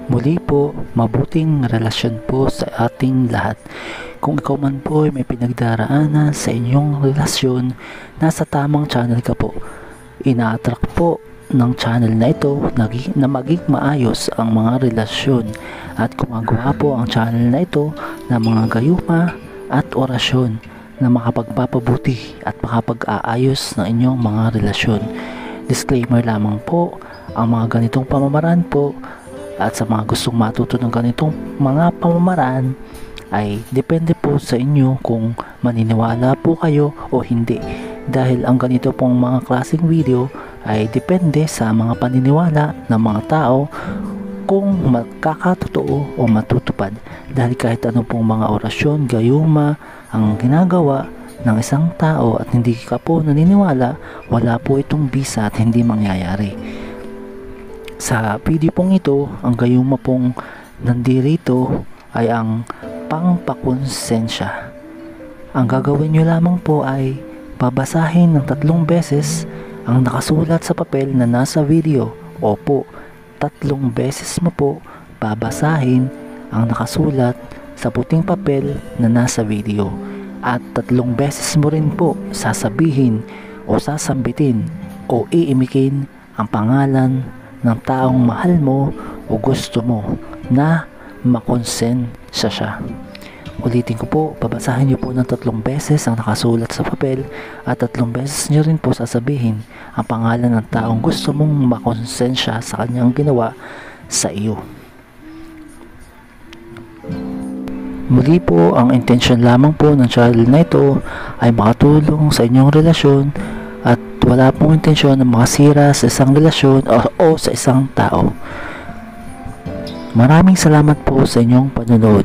Muli po, mabuting relasyon po sa ating lahat. Kung ikaw man po ay may pinagdaraanan sa inyong relasyon, nasa tamang channel ka po. Ina-attract po ng channel na ito na maging maayos ang mga relasyon at gumagawa po ang channel na ito ng mga gayuma at orasyon na makapagpapabuti at makapag-aayos ng inyong mga relasyon. Disclaimer lamang po, ang mga ganitong pamamaraan po at sa mga gustong matuto ng ganitong mga pamamaraan ay depende po sa inyo kung maniniwala po kayo o hindi, dahil ang ganito pong mga klaseng video ay depende sa mga paniniwala ng mga tao kung magkakatotoo o matutupad, dahil kahit ano pong mga orasyon, gayuma ang ginagawa ng isang tao at hindi ka po naniniwala, wala po itong bisa at hindi mangyayari. Sa video pong ito, ang gayuma pong nandirito ay ang pangpakonsensya. Ang gagawin nyo lamang po ay babasahin ng 3 beses ang nakasulat sa papel na nasa video. Opo, 3 beses mo po babasahin ang nakasulat sa puting papel na nasa video. At 3 beses mo rin po sasabihin o sasambitin o iimikin ang pangalan ng taong mahal mo o gusto mo na makonsensya siya. Ulitin ko po, babasahin niyo po ng 3 beses ang nakasulat sa papel at 3 beses niyo rin po sasabihin ang pangalan ng taong gusto mong makonsensya sa kanyang ginawa sa iyo. Muli po, ang intention lamang po ng channel na ito ay makatulong sa inyong relasyon at wala pong intensyon na makasira sa isang relasyon o sa isang tao. Maraming salamat po sa inyong panonood.